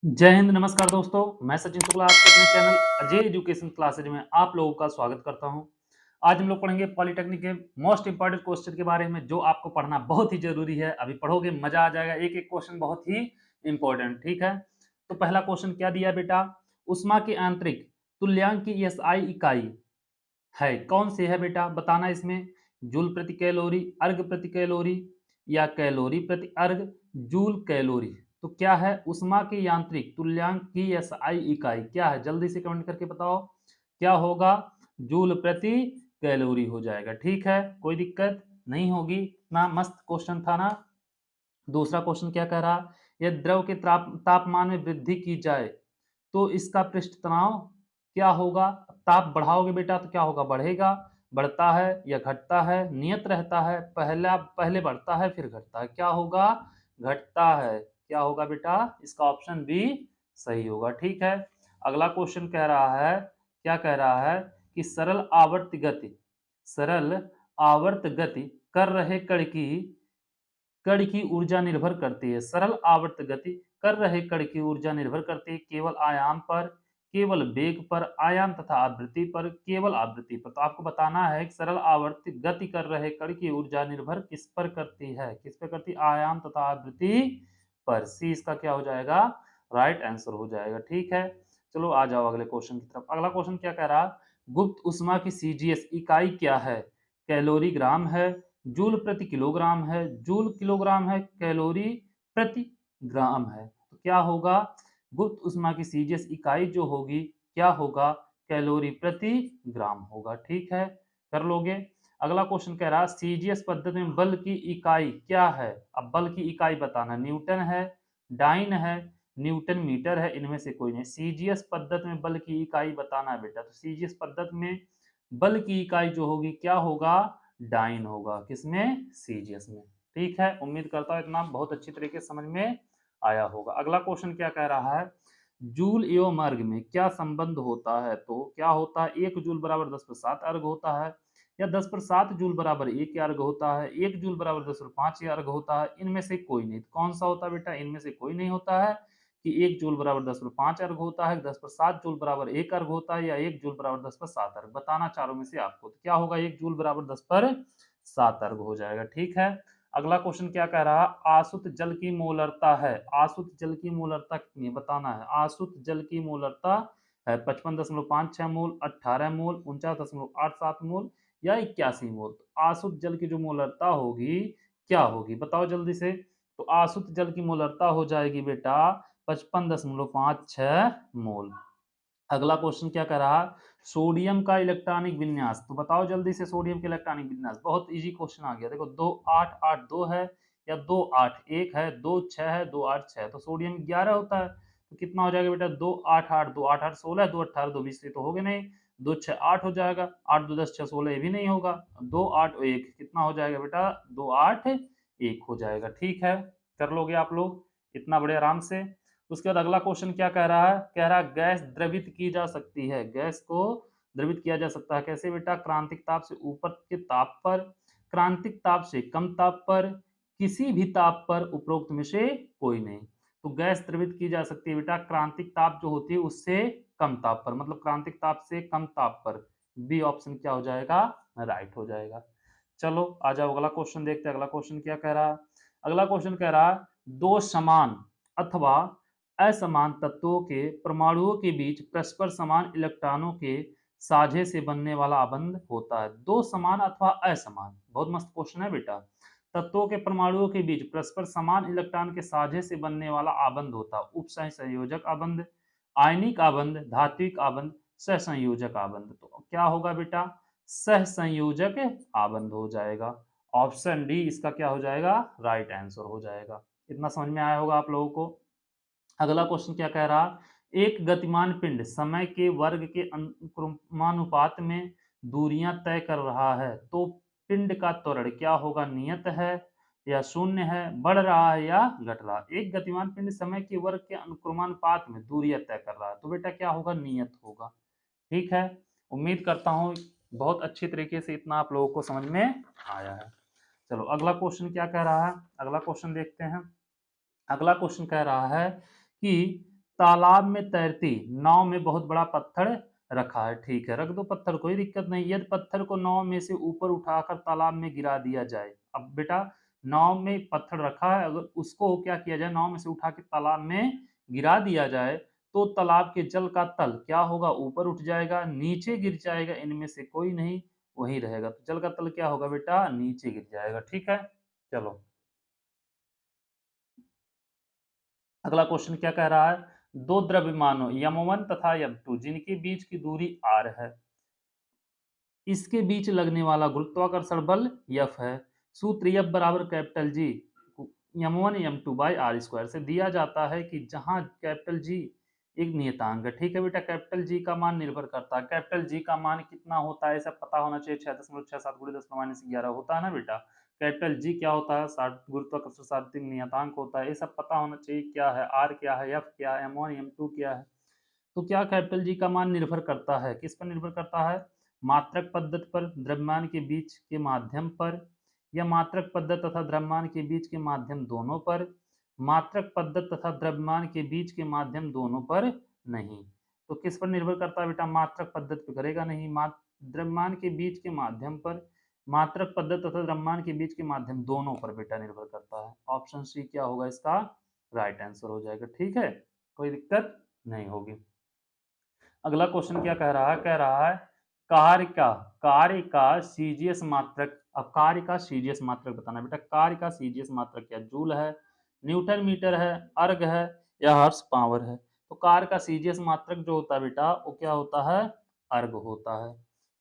जय हिंद, नमस्कार दोस्तों। मैं सचिन शुक्ला आपके अपने चैनल अजय एजुकेशन क्लासेज में आप लोगों का स्वागत करता हूं। आज हम लोग पढ़ेंगे पॉलिटेक्निक के मोस्ट इंपॉर्टेंट क्वेश्चन के बारे में, जो आपको पढ़ना बहुत ही जरूरी है। अभी पढ़ोगे मजा आ जाएगा, एक एक क्वेश्चन बहुत ही इंपॉर्टेंट। ठीक है, तो पहला क्वेश्चन क्या दिया बेटा? उष्मा की आंतरिक तुल्यांक की एसआई इकाई है, कौन सी है बेटा? बताना इसमें। जूल प्रति कैलोरी, अर्ग प्रति कैलोरी, या कैलोरी प्रति अर्ग, जूल कैलोरी। तो क्या है उष्मा की यांत्रिक तुल्यांक की एसआई इकाई? क्या है? जल्दी से कमेंट करके बताओ क्या होगा। जूल प्रति कैलोरी हो जाएगा। ठीक है, कोई दिक्कत नहीं होगी। इतना मस्त क्वेश्चन था ना। दूसरा क्वेश्चन क्या कह रहा? यदि द्रव के तापमान में वृद्धि की जाए तो इसका पृष्ठ तनाव क्या होगा? ताप बढ़ाओगे बेटा तो क्या होगा? बढ़ेगा। बढ़ता है या घटता है? नियत रहता है। पहले बढ़ता है फिर घटता है। क्या होगा? घटता है। क्या होगा बेटा? इसका ऑप्शन बी सही होगा। ठीक है, अगला क्वेश्चन कह रहा है, क्या कह रहा है कि सरल आवर्त गति कर रहे कण की ऊर्जा निर्भर करती है। सरल आवर्त गति कर रहे कण की ऊर्जा निर्भर करती है केवल आयाम पर, केवल वेग पर, आयाम तथा आवृत्ति पर, केवल आवृत्ति पर। तो आपको बताना है कि सरल आवर्त गति कर रहे कण की ऊर्जा निर्भर किस पर करती है? किस पर करती? आयाम तथा आवृत्ति पर। सी इसका क्या हो जाएगा? राइट आंसर हो जाएगा। ठीक है, चलो आ जाओ अगले क्वेश्चन की तरफ। अगला क्वेश्चन क्या कह रहा? गुप्त उष्मा की सीजीएस इकाई क्या है? कैलोरी ग्राम है, जूल प्रति किलोग्राम है, जूल किलोग्राम है, कैलोरी प्रति ग्राम है। तो क्या होगा? गुप्त उष्मा की सीजीएस इकाई जो होगी क्या होगा? कैलोरी प्रति ग्राम होगा। ठीक है, कर लोगे। अगला क्वेश्चन कह रहा सीजीएस पद्धति में बल की इकाई क्या है? अब बल की इकाई बताना। न्यूटन है, डाइन है, न्यूटन मीटर है, इनमें से कोई नहीं। सीजीएस पद्धति में बल की इकाई बताना है बेटा। तो सीजीएस पद्धति में बल की इकाई जो होगी क्या होगा? डाइन होगा। किसमें? सीजीएस में। ठीक है, उम्मीद करता हूं इतना बहुत अच्छी तरीके से समझ में आया होगा। अगला क्वेश्चन क्या कह रहा है? जूल एवं अर्ग में क्या संबंध होता है? तो क्या होता है? 1 जूल बराबर 10 पर 7 अर्ग होता है, या 10 पर 7 जूल बराबर 1 अर्ग होता है, 1 जूल बराबर 10 पर 5 अर्ग होता है। इनमें से कोई नहीं। कौन सा होता है बेटा? इनमें से कोई नहीं होता है कि 1 जूल बराबर 10 पर 5 अर्ग होता है, 10 पर 7 जूल बराबर 1 अर्ग होता है, या 1 जूल बराबर 10 पर 7 अर्ग। बताना चारों में से आपको। तो क्या होगा? 1 जूल बराबर 10 पर 7 अर्ग हो जाएगा। ठीक है, अगला क्वेश्चन क्या कह रहा? आसुत जल की मोलरता है। आसुत जल की मोलरता कितनी है बताना है। आसुत जल की मोलरता है 55.56 मोल, 18 मोल, 49.87 मोल, या 81 मोल। तो आसुत जल की जो मोलरता होगी क्या होगी? बताओ जल्दी से। तो आसुत जल की मोलरता हो जाएगी बेटा 55.56 मोल। अगला क्वेश्चन क्या कर रहा? सोडियम का इलेक्ट्रॉनिक विन्यास। तो बताओ जल्दी से सोडियम का इलेक्ट्रॉनिक विन्यास। बहुत इजी क्वेश्चन आ गया। देखो 2 8 8 2 है, या 2 8 1 है, 2 6 है, 2 8 6। तो सोडियम 11 होता है। तो कितना हो जाएगा बेटा? 2 8 8 2 8 8 16, 2 18 2 20 तो हो गए नहीं। 2 6 8 हो जाएगा, 8 2 10 6 16, ये भी नहीं होगा। 2 8 1 कितना हो जाएगा बेटा? 2 8 1 हो जाएगा। ठीक है, कर लोगे आप लोग इतना बड़े आराम से। उसके बाद अगला क्वेश्चन क्या कह रहा है? कह रहा है गैस द्रवित की जा सकती है। गैस को द्रवित किया जा सकता है। कैसे बेटा? क्रांतिक ताप से ऊपर के ताप पर, क्रांतिक ताप से कम ताप पर, किसी भी ताप पर, उपरोक्त में से कोई नहीं। तो गैस द्रवित की जा सकती है बेटा क्रांतिक ताप जो होती है उससे कम ताप पर, मतलब क्रांतिक ताप से कम ताप पर। बी ऑप्शन क्या हो जाएगा? राइट हो जाएगा। चलो आ जाओ अगला क्वेश्चन देखते हैं। अगला क्वेश्चन क्या कह रहा है? अगला क्वेश्चन कह रहा है दो समान अथवा असमान तत्वों के परमाणुओं के बीच परस्पर समान इलेक्ट्रॉनों के साझे से बनने वाला आबंध होता है। दो समान अथवा असमान, बहुत मस्त क्वेश्चन है बेटा। तत्वों के परमाणुओं के बीच परस्पर समान इलेक्ट्रॉन के साझे से बनने वाला आबंध होता है। उपसह संयोजक आबंध, आयनिक आबंध, धात्विक आबंध, सहसंयोजक आबंध। तो क्या होगा बेटा? सहसंयोजक आबंध हो जाएगा। ऑप्शन डी इसका क्या हो जाएगा? राइट आंसर हो जाएगा। इतना समझ में आया होगा आप लोगों को। अगला क्वेश्चन क्या कह रहा? एक गतिमान पिंड समय के वर्ग के अनुक्रमानुपात में दूरियां तय कर रहा है, तो पिंड का त्वरण क्या होगा? नियत है या शून्य है, बढ़ रहा है या घट रहा है? एक गतिमान पिंड समय के वर्ग के अनुक्रमानुपात में दूरियां तय कर रहा है, तो बेटा क्या होगा? नियत होगा। ठीक है, उम्मीद करता हूं बहुत अच्छी तरीके से इतना आप लोगों को समझ में आया है। चलो अगला क्वेश्चन क्या कह रहा है? अगला क्वेश्चन देखते हैं। अगला क्वेश्चन कह रहा है कि तालाब में तैरती नाव में बहुत बड़ा पत्थर रखा है। ठीक है, रख दो पत्थर, कोई दिक्कत नहीं। यदि पत्थर को नाव में से ऊपर उठाकर तालाब में गिरा दिया जाए। अब बेटा नाव में पत्थर रखा है, अगर उसको क्या किया जाए, नाव में से उठा के तालाब में गिरा दिया जाए तो तालाब के जल का तल क्या होगा, ऊपर उठ जाएगा, नीचे गिर जाएगा, इनमें से कोई नहीं वही रहेगा। तो जल का तल क्या होगा बेटा, नीचे गिर जाएगा। ठीक है, चलो अगला क्वेश्चन क्या कह रहा है, दो द्रव्यमानों यम1 तथा यम2 जिनके बीच की दूरी r है, इसके बीच लगने वाला गुरुत्वाकर्षण बल F है। सूत्र F बराबर capital G m1 m2 by R square से दिया जाता है कि जहां कैपिटल G एक नियतांक है। ठीक है बेटा, कैपिटल G का मान निर्भर करता है, कैपिटल G का मान कितना होता है सब पता होना चाहिए, 6.67 गुणे 10⁻11 होता है ना बेटा। कैपिटल G क्या होता है, गुरुत्वाकर्षण सार्वत्रिक नियतांक होता है, ये सब पता होना चाहिए। क्या है R, क्या है F, क्या है m1 m2 क्या है। तो क्या कैपिटल जी का मान निर्भर करता है, किस पर निर्भर करता है, मात्रक पद्धति पर, द्रव्यमान के बीच के माध्यम पर, या मात्रक पद्धति तथा द्रव्यमान के बीच के माध्यम दोनों पर, मात्रक पद्धति तथा द्रव्यमान के बीच के माध्यम दोनों पर नहीं। तो किस पर निर्भर करता है बेटा, मात्रक पद्धति पर करेगा नहीं, द्रव्यमान के बीच के माध्यम पर, मात्रक पद्धति तथा द्रव्यमान के बीच के माध्यम दोनों पर बेटा निर्भर करता है। ऑप्शन सी क्या होगा इसका राइट आंसर हो जाएगा। ठीक है, कोई दिक्कत नहीं होगी। अगला क्वेश्चन क्या कह रहा है, कह रहा है कार्य का सीजीएस मात्रक। अब कार्य का सीजीएस मात्रक बताना बेटा, कार्य का सीजीएस मात्रक क्या, जूल है, न्यूटन मीटर है, अर्ग है, या हर्ट्ज पावर है। तो कार्य का सीजीएस मात्रक जो होता है बेटा वो क्या होता है, अर्ग होता है।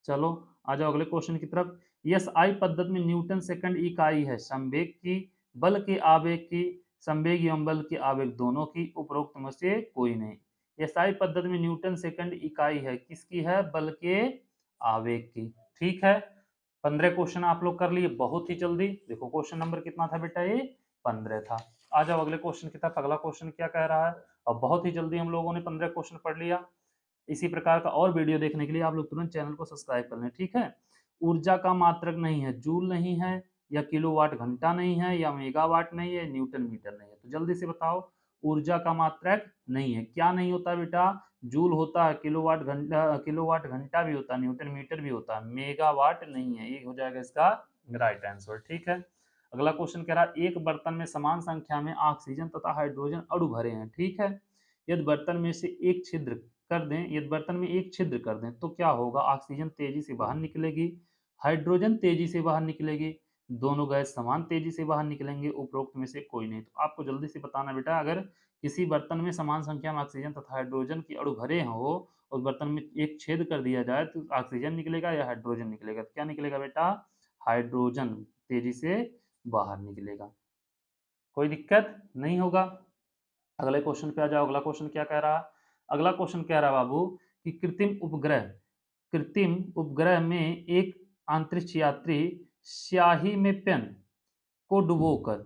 चलो आ जाओ अगले क्वेश्चन की तरफ। यस आई पद्धति में न्यूटन सेकंड इकाई है संवेग की, बल के आवेग की, संवेग एवं बल के आवेग दोनों की, उपरोक्त में से कोई नहीं। एसआई पद्धति में न्यूटन सेकंड इकाई है किसकी है, बल के आवेग की। ठीक है, 15 क्वेश्चन आप लोग कर लिए बहुत ही जल्दी। देखो क्वेश्चन नंबर कितना था बेटा, ये 15 था। आ जाओ अगले क्वेश्चन की तरफ। अगला क्वेश्चन क्या कह रहा है, और बहुत ही जल्दी हम लोगों ने 15 क्वेश्चन पढ़ लिया। इसी प्रकार का और वीडियो देखने के लिए आप लोग तुरंत चैनल को सब्सक्राइब कर लें। ठीक है, ऊर्जा का मात्रक नहीं है, जूल नहीं है, या किलोवाट घंटा नहीं है, या मेगावाट नहीं है, न्यूटन मीटर नहीं है। तो जल्दी से बताओ, ऊर्जा का मात्रक नहीं है, क्या नहीं होता बेटा, जूल होता है, किलोवाट घंटा भी होता है, न्यूटन मीटर भी होता है, मेगावाट नहीं है। ये हो जाएगा इसका राइट आंसर। ठीक है, अगला क्वेश्चन कह रहा है एक बर्तन में समान संख्या में ऑक्सीजन तथा हाइड्रोजन अणु भरे हैं। ठीक है, यदि बर्तन में से एक छिद्र कर दें, यदि बर्तन में एक छिद्र कर दें तो क्या होगा, ऑक्सीजन तेजी से बाहर निकलेगी, हाइड्रोजन तेजी से बाहर निकलेगी, दोनों गैस समान तेजी से बाहर निकलेंगे, उपरोक्त में से कोई नहीं। तो आपको जल्दी से बताना बेटा, अगर किसी बर्तन में समान संख्या में ऑक्सीजन तथा हाइड्रोजन की अणु भरे हो और बर्तन में एक छेद कर दिया जाए तो ऑक्सीजन निकलेगा या हाइड्रोजन निकलेगा, तो क्या निकलेगा बेटा, हाइड्रोजन तेजी से बाहर निकलेगा। कोई दिक्कत नहीं होगा। अगले क्वेश्चन पे आ जाओ। अगला क्वेश्चन क्या कह रहा है, अगला क्वेश्चन कह रहा है बाबू कि कृत्रिम उपग्रह में एक अंतरिक्ष यात्री स्याही में पेन को डुबोकर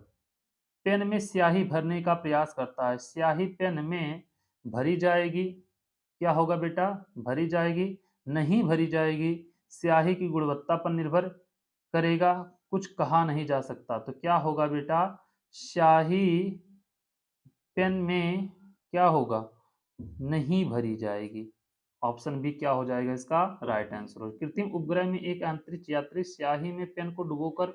पेन में स्याही भरने का प्रयास करता है। स्याही पेन में भरी जाएगी, क्या होगा बेटा, भरी जाएगी, नहीं भरी जाएगी, स्याही की गुणवत्ता पर निर्भर करेगा, कुछ कहा नहीं जा सकता। तो क्या होगा बेटा, स्याही पेन में क्या होगा, नहीं भरी जाएगी। ऑप्शन बी क्या हो जाएगा इसका राइट आंसर। कृत्रिम उपग्रह में एक अंतरिक्ष यात्री स्याही में पेन को डुबोकर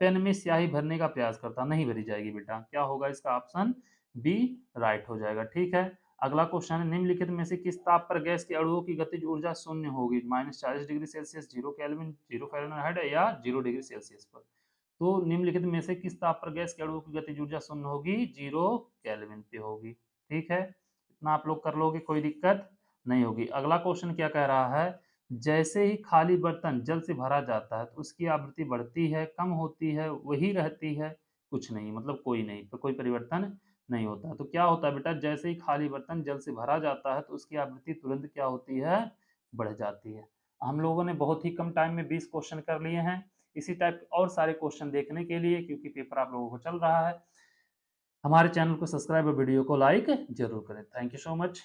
पेन में स्याही भरने का प्रयास करता, नहीं भरी जाएगी बेटा, क्या होगा इसका ऑप्शन बी राइट हो जाएगा। ठीक है, अगला क्वेश्चन है निम्नलिखित में से किस ताप पर गैस के अणुओं की गतिज ऊर्जा शून्य होगी, -40 डिग्री सेल्सियस, 0 केल्विन, 0 फ़ारेनहाइट या 0 डिग्री सेल्सियस पर। तो निम्नलिखित में से किस ताप पर गैस के अणुओं की गतिज ऊर्जा शून्य होगी, 0 केल्विन पे होगी। ठीक है, इतना आप लोग कर लोगे, कोई दिक्कत नहीं होगी। अगला क्वेश्चन क्या कह रहा है, जैसे ही खाली बर्तन जल से भरा जाता है तो उसकी आवृत्ति बढ़ती है, कम होती है, वही रहती है, कुछ नहीं, मतलब कोई नहीं, तो कोई परिवर्तन नहीं होता। तो क्या होता है बेटा, जैसे ही खाली बर्तन जल से भरा जाता है तो उसकी आवृत्ति तुरंत क्या होती है, बढ़ जाती है। हम लोगों ने बहुत ही कम टाइम में 20 क्वेश्चन कर लिए हैं। इसी टाइप के और सारे क्वेश्चन देखने के लिए, क्योंकि पेपर आप लोगों को चल रहा है, हमारे चैनल को सब्सक्राइब और वीडियो को लाइक जरूर करें। Thank you so much.